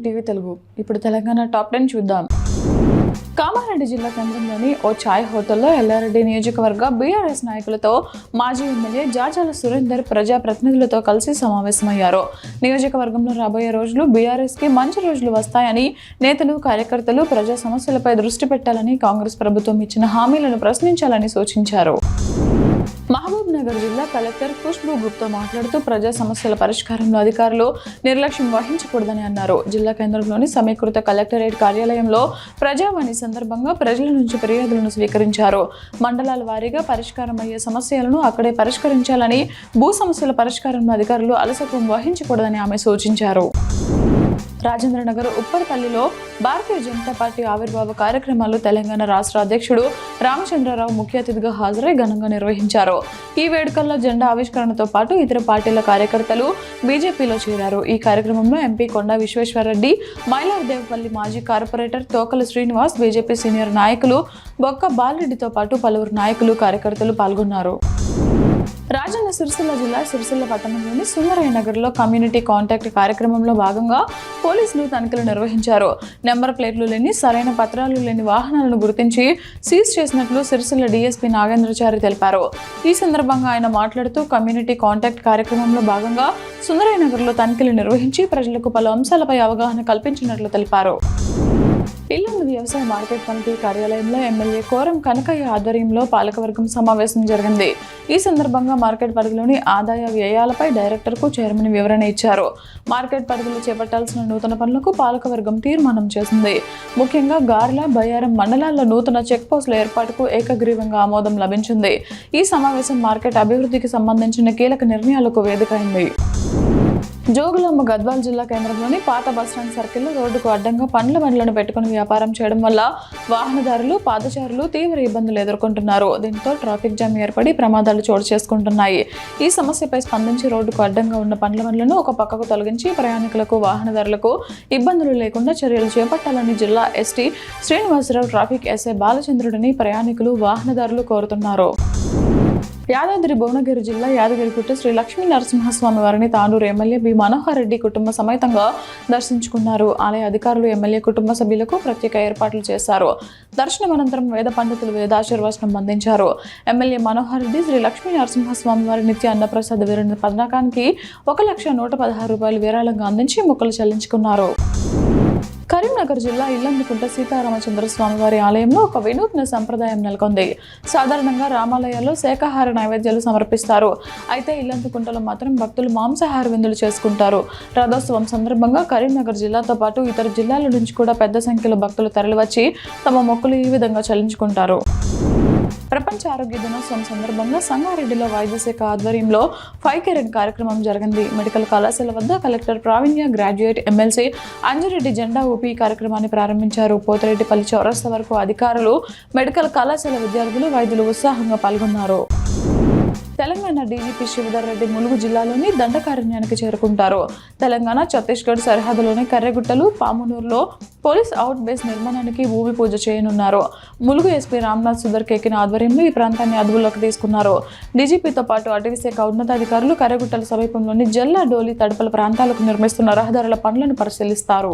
TV Telugu. ఇప్పుడు Telangana top 10 చూద్దాం. కామారెడ్డి జిల్లా కేంద్రంలోని ఓ ఛాయ్ హోటల్లో ఎల్లారెడ్డి నియోజకవర్గ బీఆర్ఎస్ నాయకులతో మాజీ ఎమ్మెల్యే జాజాల సురేందర్ ప్రజాప్రతినిధులతో కలిసి సమావేశమయ్యారు. నియోజకవర్గంలో రాబోయే రోజులు బీఆర్ఎస్కి మంచి రోజులు వస్తాయని, నేతలు కార్యకర్తలు ప్రజా సమస్యలపై దృష్టి పెట్టాలని, కాంగ్రెస్ ప్రభుత్వం ఇచ్చిన హామీలను ప్రశ్నించాలని సూచించారు. మహబూబ్ నగర్ జిల్లా కలెక్టర్ ఖుష్బూ గుప్తా మాట్లాడుతూ ప్రజా సమస్యల పరిష్కారంలో అధికారులు నిర్లక్ష్యం వహించకూడదని అన్నారు. జిల్లా కేంద్రంలోని సమీకృత కలెక్టరేట్ కార్యాలయంలో ప్రజావాణి సందర్భంగా ప్రజల నుంచి ఫిర్యాదులను స్వీకరించారు. మండలాల వారీగా పరిష్కారం అయ్యే సమస్యలను అక్కడే పరిష్కరించాలని, భూ సమస్యల పరిష్కారంలో అధికారులు అలసత్వం వహించకూడదని ఆమె సూచించారు. రాజేంద్రనగర్ ఉప్పర్పల్లిలో భారతీయ జనతా పార్టీ ఆవిర్భావ కార్యక్రమాలు తెలంగాణ రాష్ట్ర అధ్యక్షుడు రామచంద్రరావు ముఖ్య అతిథిగా హాజరై ఘనంగా నిర్వహించారు. ఈ వేడుకల్లో జెండా ఆవిష్కరణతో పాటు ఇతర పార్టీల కార్యకర్తలు బీజేపీలో చేరారు. ఈ కార్యక్రమంలో ఎంపీ కొండా విశ్వేశ్వరరెడ్డి, మైలార్దేవపల్లి మాజీ కార్పొరేటర్ తోకల శ్రీనివాస్, బీజేపీ సీనియర్ నాయకులు బొక్క బాలరెడ్డితో పాటు పలువురు నాయకులు, కార్యకర్తలు పాల్గొన్నారు. రాజన్న సిరిసిల్ల జిల్లా సిరిసిల్ల పట్టణంలోని సుందరయ్య నగర్లో కమ్యూనిటీ కాంటాక్ట్ కార్యక్రమంలో భాగంగా పోలీసులు తనిఖీలు నిర్వహించారు. నెంబర్ ప్లేట్లు లేని, సరైన పత్రాలు లేని వాహనాలను గుర్తించి సీజ్ చేసినట్లు సిరిసిల్ల డీఎస్పీ నాగేంద్రచారి తెలిపారు. ఈ సందర్భంగా ఆయన మాట్లాడుతూ కమ్యూనిటీ కాంటాక్ట్ కార్యక్రమంలో భాగంగా సుందరయ్య నగర్లో తనిఖీలు నిర్వహించి ప్రజలకు పలు అంశాలపై అవగాహన కల్పించినట్లు తెలిపారు. ఇల్లందు వ్యవసాయ మార్కెట్ కమిటీ కార్యాలయంలో ఎమ్మెల్యే కోరం కనకయ్య ఆధ్వర్యంలో పాలకవర్గం సమావేశం జరిగింది. ఈ సందర్భంగా మార్కెట్ పరిధిలోని ఆదాయ వ్యయాలపై డైరెక్టర్కు చైర్మన్ వివరణ ఇచ్చారు. మార్కెట్ పరిధిలో చేపట్టాల్సిన నూతన పనులకు పాలకవర్గం తీర్మానం చేసింది. ముఖ్యంగా గార్ల, బయ్యారం మండలాల్లో నూతన చెక్ పోస్టుల ఏర్పాటుకు ఏకగ్రీవంగా ఆమోదం లభించింది. ఈ సమావేశం మార్కెట్ అభివృద్ధికి సంబంధించిన కీలక నిర్ణయాలకు వేదిక అయింది. జోగులాంబ గద్వాల్ జిల్లా కేంద్రంలోని పాత బస్టాండ్ సర్కిల్లో రోడ్డుకు అడ్డంగా పండ్ల బండ్లను పెట్టుకుని వ్యాపారం చేయడం వల్ల వాహనదారులు, పాదచారులు తీవ్ర ఇబ్బందులు ఎదుర్కొంటున్నారు. దీంతో ట్రాఫిక్ జామ్ ఏర్పడి ప్రమాదాలు చోటు చేసుకుంటున్నాయి. ఈ సమస్యపై స్పందించి రోడ్డుకు అడ్డంగా ఉన్న పండ్ల బండ్లను ఒక పక్కకు తొలగించి ప్రయాణికులకు, వాహనదారులకు ఇబ్బందులు లేకుండా చర్యలు చేపట్టాలని జిల్లా ఎస్టీ శ్రీనివాసరావు, ట్రాఫిక్ ఎస్ఐ బాలచంద్రుడిని ప్రయాణికులు, వాహనదారులు కోరుతున్నారు. యాదాద్రి భువనగిరి జిల్లా యాదగిరిగుట్ట శ్రీ లక్ష్మీ నరసింహస్వామి వారిని తాండూరు ఎమ్మెల్యే బి మనోహర్ రెడ్డి కుటుంబ సమేతంగా దర్శించుకున్నారు. ఆలయ అధికారులు ఎమ్మెల్యే కుటుంబ సభ్యులకు ప్రత్యేక ఏర్పాట్లు చేశారు. దర్శనం అనంతరం వేద పండితులు వేదాశీర్వచనం అందించారు. ఎమ్మెల్యే మనోహర్ రెడ్డి శ్రీ లక్ష్మీ నరసింహస్వామి వారి నిత్య అన్నప్రసాద విరణ పథకానికి 1,116,000 రూపాయలు విరాళంగా అందించి మొక్కులు చెల్లించుకున్నారు. కరీంనగర్ జిల్లా ఇల్లందుకుంట సీతారామచంద్ర స్వామి వారి ఆలయంలో ఒక వినూత్న సంప్రదాయం నెలకొంది. సాధారణంగా రామాలయాల్లో శాకాహార నైవేద్యాలు సమర్పిస్తారు. అయితే ఇల్లందుకుంటలో మాత్రం భక్తులు మాంసాహార విందులు చేసుకుంటారు. రథోత్సవం సందర్భంగా కరీంనగర్ జిల్లాతో పాటు ఇతర జిల్లాల నుంచి కూడా పెద్ద సంఖ్యలో భక్తులు తరలివచ్చి తమ మొక్కులు ఈ విధంగా చెల్లించుకుంటారు. ప్రపంచ ఆరోగ్య దినోత్సవం సందర్భంగా సంగారెడ్డిలో వైద్య శాఖ ఆధ్వర్యంలో 5K రన్ కార్యక్రమం జరిగింది. మెడికల్ కళాశాల వద్ద కలెక్టర్ ప్రావీణ్య, గ్రాడ్యుయేట్ ఎమ్మెల్సీ అంజిరెడ్డి జెండా ఊపి ఈ కార్యక్రమాన్ని ప్రారంభించారు. పోతిరెడ్డిపల్లి చౌరస్తా వరకు అధికారులు, మెడికల్ కళాశాల విద్యార్థులు, వైద్యులు ఉత్సాహంగా పాల్గొన్నారు. తెలంగాణ డీజీపీ శ్రీధర్ రెడ్డి ములుగు జిల్లాలోని దండకారణ్యానికి చేరుకుంటారు. తెలంగాణ, ఛత్తీస్గఢ్ సరిహద్దులోని కర్రెగుట్టలు, పామునూరులో పోలీస్ అవుట్ బేస్ నిర్మాణానికి భూమి పూజ చేయనున్నారు. ములుగు ఎస్పీ రామ్నాథ్ సుధర్ కేకిన ఆధ్వర్యంలో ఈ ప్రాంతాన్ని అదుపులోకి తీసుకున్నారు. డీజీపీతో పాటు అటవీ శాఖ ఉన్నతాధికారులు కర్రెగుట్టల సమీపంలోని జల్లా, డోలి, తడపల ప్రాంతాలకు నిర్మిస్తున్న రహదారుల పనులను పరిశీలిస్తారు.